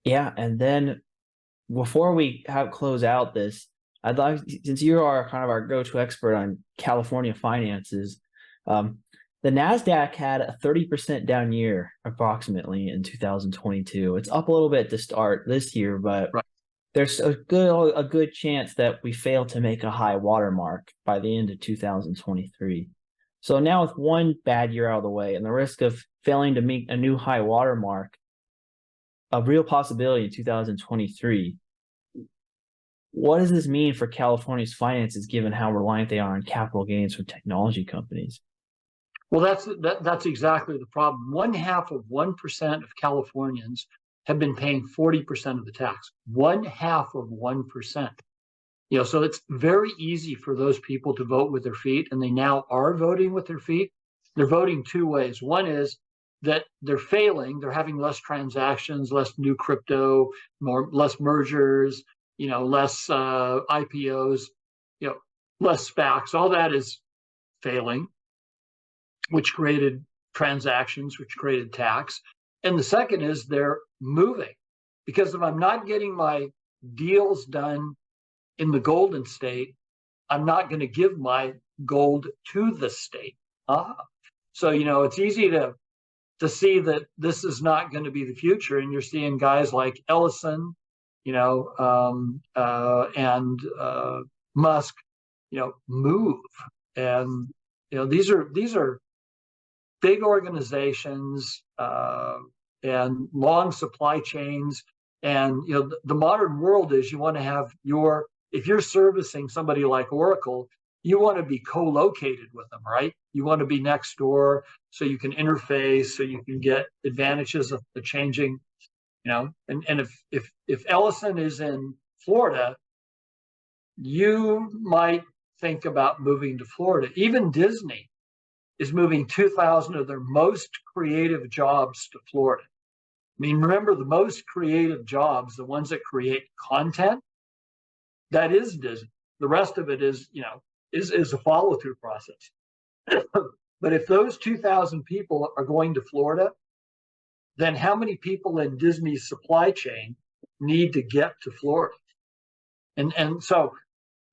Yeah, and then before we close out this, I'd like, since you are kind of our go-to expert on California finances, um, the NASDAQ had a 30% down year approximately in 2022. It's up a little bit to start this year, but Right. there's a good chance that we fail to make a high watermark by the end of 2023. So now with one bad year out of the way and the risk of failing to meet a new high watermark, a real possibility in 2023, what does this mean for California's finances given how reliant they are on capital gains from technology companies? Well, that's exactly the problem. 0.5% of Californians have been paying 40% of the tax. 0.5%. So it's very easy for those people to vote with their feet, and they now are voting with their feet. They're voting two ways. One is that they're failing, they're having less transactions, less new crypto, less mergers, less IPOs, less SPACs. All that is failing, which created transactions, which created tax. And the second is they're moving, because if I'm not getting my deals done in the Golden State, I'm not going to give my gold to the state. So, it's easy to see that this is not going to be the future. And you're seeing guys like Ellison, and Musk, move. And, these are big organizations, and long supply chains. And, the modern world is you want to have if you're servicing somebody like Oracle, you want to be co-located with them, right? You want to be next door so you can interface, so you can get advantages of the changing, and if Ellison is in Florida, you might think about moving to Florida. Even Disney is moving 2,000 of their most creative jobs to Florida. I mean, remember, the most creative jobs, the ones that create content, that is Disney. The rest of it is a follow-through process. But if those 2,000 people are going to Florida, then how many people in Disney's supply chain need to get to Florida? And so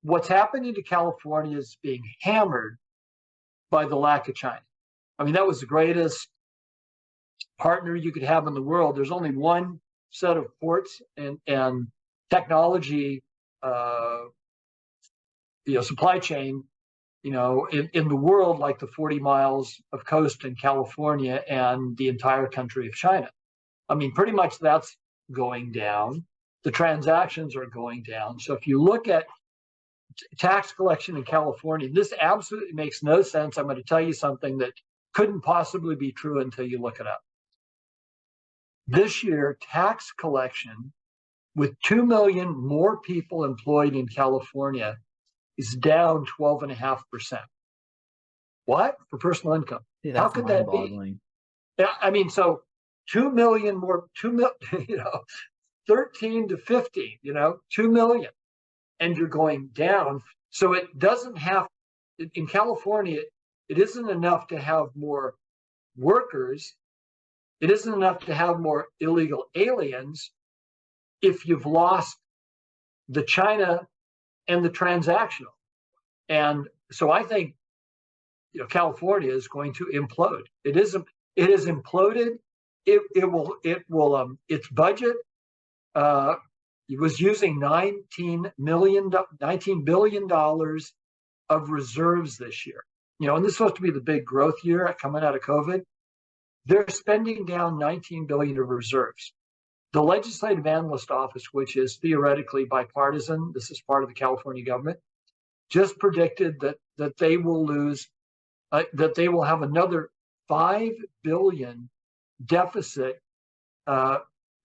what's happening to California is being hammered by the lack of China. I mean, that was the greatest partner you could have in the world. There's only one set of ports and technology, supply chain, in the world, like the 40 miles of coast in California and the entire country of China. I mean, pretty much that's going down. The transactions are going down. So if you look at tax collection in California, this absolutely makes no sense. I'm going to tell you something that couldn't possibly be true until you look it up. This year, tax collection, with 2 million more people employed in California, is down 12.5%. What? For personal income? See, How that's could that be? mind-boggling. Yeah, I mean, so 2 million more, 2 million, 13 to 15, 2 million, and you're going down. So it doesn't have, in California, it isn't enough to have more workers. It isn't enough to have more illegal aliens if you've lost the China and the transactional. And so I think, California is going to implode. It has imploded. It will its budget, it was using $19 billion of reserves this year. And this is supposed to be the big growth year coming out of COVID. They're spending down $19 billion of reserves. The Legislative Analyst Office, which is theoretically bipartisan, this is part of the California government, just predicted that they will lose, that they will have another $5 billion deficit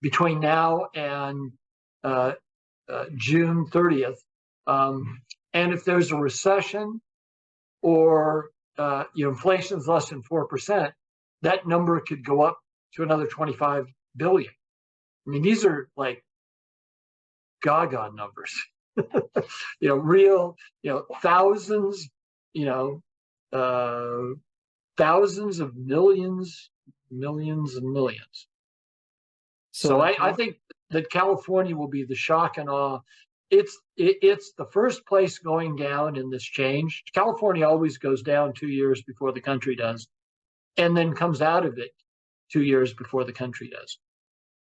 between now and June 30th. And if there's a recession or inflation is less than 4%, that number could go up to another 25 billion. I mean, these are like gaga numbers. Real, thousands, thousands of millions and millions. So I think that California will be the shock and awe. It's the first place going down in this change. California always goes down 2 years before the country does, and then comes out of it 2 years before the country does.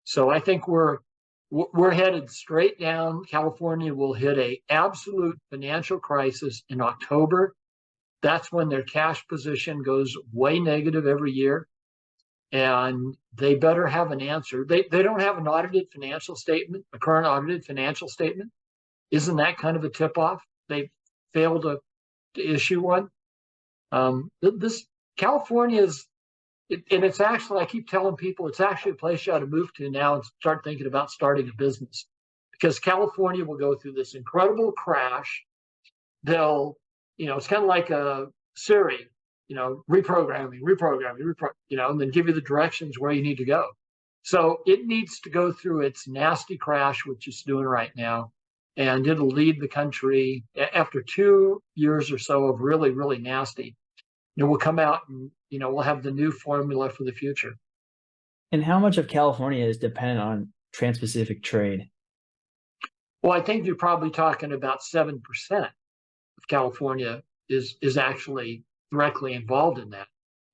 So I think we're headed straight down. California will hit a absolute financial crisis in October. That's when their cash position goes way negative every year. And they better have an answer. They don't have an audited financial statement, a current audited financial statement. Isn't that kind of a tip-off? They failed to issue one. This California is, and it's actually, I keep telling people, it's actually a place you ought to move to now and start thinking about starting a business, because California will go through this incredible crash. They'll, it's kind of like a Siri, reprogramming, and then give you the directions where you need to go. So it needs to go through its nasty crash, which it's doing right now, and it'll lead the country after 2 years or so of really, really nasty. We'll come out and, we'll have the new formula for the future. And how much of California is dependent on trans-Pacific trade? Well, I think you're probably talking about 7% of California is actually directly involved in that.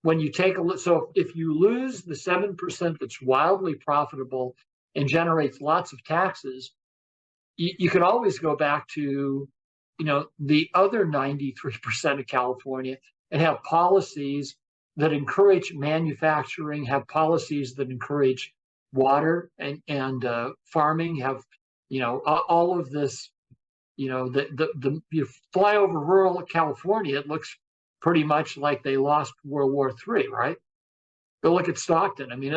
When you take a look, so if you lose the 7% that's wildly profitable and generates lots of taxes, you can always go back to, the other 93% of California and have policies that encourage manufacturing, have policies that encourage water and farming, have, all of this, you fly over rural California, it looks pretty much like they lost World War III, right? Go look at Stockton. I mean,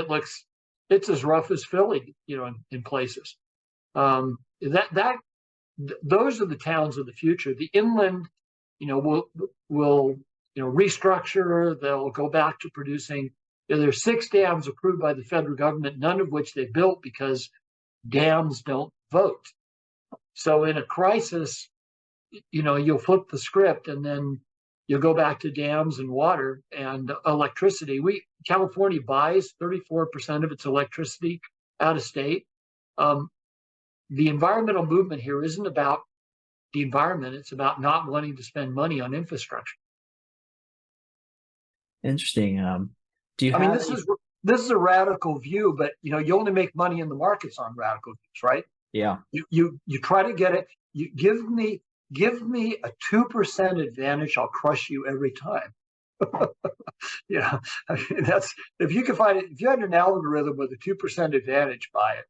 it's as rough as Philly, in places. Those are the towns of the future. The inland, will restructure. They'll go back to producing. There's 6 dams approved by the federal government, none of which they built because dams don't vote. So in a crisis, you'll flip the script and then you'll go back to dams and water and electricity. California buys 34% of its electricity out of state. The environmental movement here isn't about the environment. It's about not wanting to spend money on infrastructure. Interesting. Do you have this is a radical view, but you only make money in the markets on radical views, right? Yeah. You try to get it. You give me a 2% advantage, I'll crush you every time. I mean, that's, if you can find it, if you had an algorithm with a 2% advantage, buy it.